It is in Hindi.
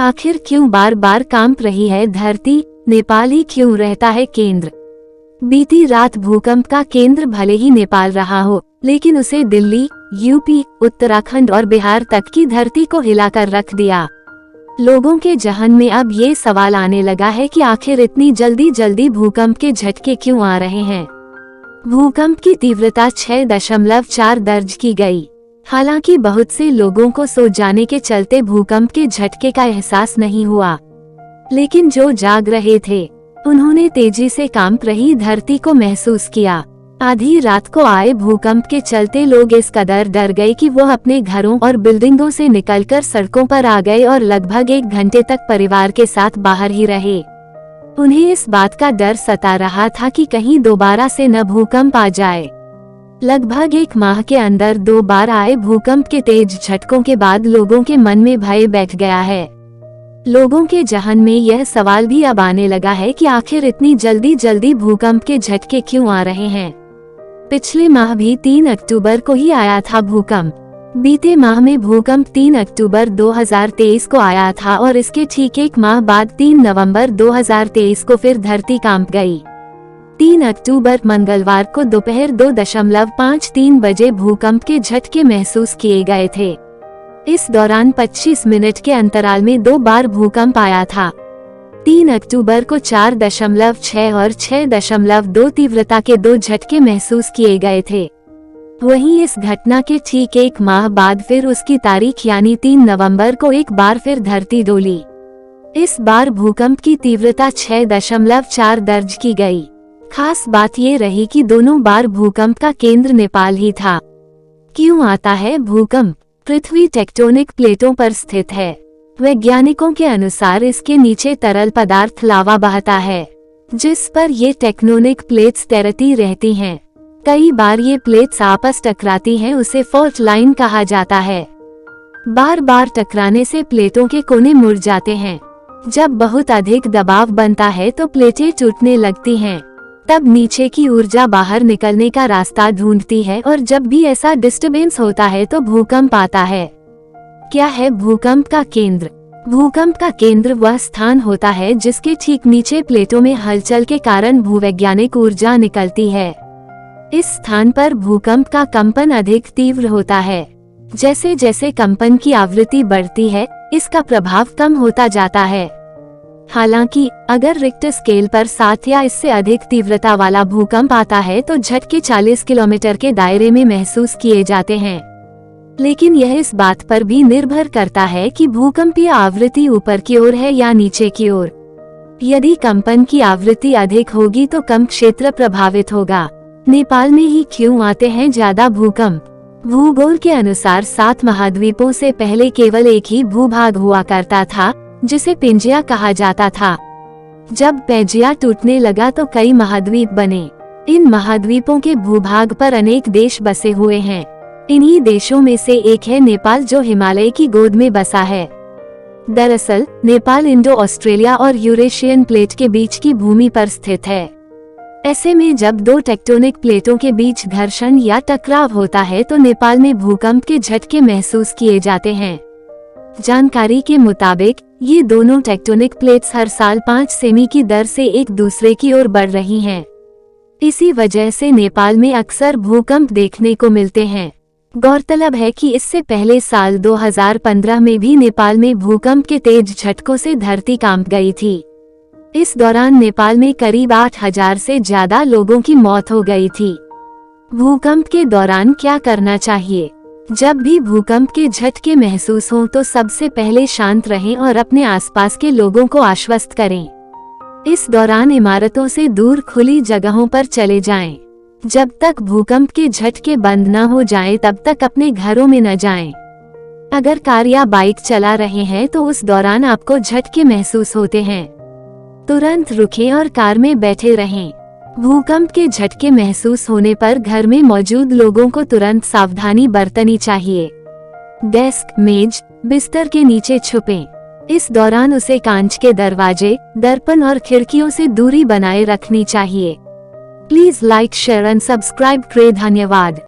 आखिर क्यों बार बार कांप रही है धरती, नेपाल ही क्यों रहता है केंद्र। बीती रात भूकंप का केंद्र भले ही नेपाल रहा हो, लेकिन उसे दिल्ली, यूपी, उत्तराखंड और बिहार तक की धरती को हिलाकर रख दिया। लोगों के जहन में अब ये सवाल आने लगा है कि आखिर इतनी जल्दी भूकंप के झटके क्यों आ रहे हैं। भूकंप की तीव्रता 6.4 दर्ज की गई। हालांकि बहुत से लोगों को सो जाने के चलते भूकंप के झटके का एहसास नहीं हुआ, लेकिन जो जाग रहे थे उन्होंने तेजी से कांप रही धरती को महसूस किया। आधी रात को आए भूकंप के चलते लोग इस कदर डर गए कि वो अपने घरों और बिल्डिंगों से निकलकर सड़कों पर आ गए और लगभग 1 घंटे तक परिवार के साथ बाहर ही रहे। उन्हें इस बात का डर सता रहा था कि कहीं दोबारा से न भूकंप आ जाए। लगभग 1 माह के अंदर 2 बार आए भूकंप के तेज झटकों के बाद लोगों के मन में भय बैठ गया है। लोगों के जहन में यह सवाल भी अब आने लगा है कि आखिर इतनी जल्दी भूकंप के झटके क्यों आ रहे हैं। पिछले माह भी 3 अक्टूबर को ही आया था भूकंप। बीते माह में भूकंप 3 अक्टूबर 2023 को आया था और इसके ठीक 1 माह बाद 3 नवंबर 2023 को फिर धरती कांप गई। 3 अक्टूबर मंगलवार को दोपहर 2:53 बजे भूकंप के झटके महसूस किए गए थे। इस दौरान 25 मिनट के अंतराल में 2 बार भूकंप आया था। 3 अक्टूबर को 4.6 और 6.2 तीव्रता के 2 झटके महसूस किए गए थे। वहीं इस घटना के ठीक 1 माह बाद फिर उसकी तारीख यानी 3 नवंबर को एक बार फिर धरती डोली। इस बार भूकंप की तीव्रता 6.4 दर्ज की गई। खास बात ये रही कि दोनों बार भूकंप का केंद्र नेपाल ही था। क्यों आता है भूकंप? पृथ्वी टेक्टोनिक प्लेटों पर स्थित है। वैज्ञानिकों के अनुसार इसके नीचे तरल पदार्थ लावा बहता है, जिस पर ये टेक्टोनिक प्लेट्स तैरती रहती हैं। कई बार ये प्लेट्स आपस टकराती हैं, उसे फॉल्ट लाइन कहा जाता है। बार बार टकराने से प्लेटों के कोने मुड़ जाते हैं। जब बहुत अधिक दबाव बनता है तो प्लेटें टूटने लगती हैं। तब नीचे की ऊर्जा बाहर निकलने का रास्ता ढूंढती है और जब भी ऐसा डिस्टर्बेंस होता है तो भूकंप आता है। क्या है भूकंप का केंद्र? भूकंप का केंद्र वह स्थान होता है जिसके ठीक नीचे प्लेटों में हलचल के कारण भूवैज्ञानिक ऊर्जा निकलती है। इस स्थान पर भूकंप का कंपन अधिक तीव्र होता है। जैसे जैसे कंपन की आवृत्ति बढ़ती है, इसका प्रभाव कम होता जाता है। हालांकि अगर रिक्टर स्केल पर 7 या इससे अधिक तीव्रता वाला भूकंप आता है तो झटके 40 किलोमीटर के दायरे में महसूस किए जाते हैं। लेकिन यह इस बात पर भी निर्भर करता है कि भूकंपीय आवृत्ति ऊपर की ओर है या नीचे की ओर। यदि कंपन की आवृत्ति अधिक होगी तो कम क्षेत्र प्रभावित होगा। नेपाल में ही क्यों आते हैं ज्यादा भूकंप? भूगोल के अनुसार 7 महाद्वीपों से पहले केवल एक ही भूभाग हुआ करता था, जिसे पेंजिया कहा जाता था। जब पेंजिया टूटने लगा तो कई महाद्वीप बने। इन महाद्वीपों के भूभाग पर अनेक देश बसे हुए हैं। इन्हीं देशों में से एक है नेपाल, जो हिमालय की गोद में बसा है। दरअसल नेपाल इंडो ऑस्ट्रेलिया और यूरेशियन प्लेट के बीच की भूमि पर स्थित है। ऐसे में जब 2 टेक्टोनिक प्लेटों के बीच घर्षण या टकराव होता है तो नेपाल में भूकंप के झटके महसूस किए जाते हैं। जानकारी के मुताबिक ये दोनों टेक्टोनिक प्लेट्स हर साल 5 सेमी की दर से एक दूसरे की ओर बढ़ रही हैं। इसी वजह से नेपाल में अक्सर भूकंप देखने को मिलते हैं। गौरतलब है कि इससे पहले साल 2015 में भी नेपाल में भूकंप के तेज झटकों से धरती कांप गई थी। इस दौरान नेपाल में करीब 8000 से ज्यादा लोगों की मौत हो गई थी। भूकंप के दौरान क्या करना चाहिए? जब भी भूकंप के झटके महसूस हों तो सबसे पहले शांत रहें और अपने आसपास के लोगों को आश्वस्त करें। इस दौरान इमारतों से दूर खुली जगहों पर चले जाएं। जब तक भूकंप के झटके बंद न हो जाएं तब तक अपने घरों में न जाएं। अगर कार या बाइक चला रहे हैं तो उस दौरान आपको झटके महसूस होते हैं, तुरंत रुकें और कार में बैठे रहें। भूकंप के झटके महसूस होने पर घर में मौजूद लोगों को तुरंत सावधानी बरतनी चाहिए। डेस्क, मेज, बिस्तर के नीचे छुपें। इस दौरान उसे कांच के दरवाजे, दर्पण और खिड़कियों से दूरी बनाए रखनी चाहिए। Please like, share and subscribe करें। धन्यवाद।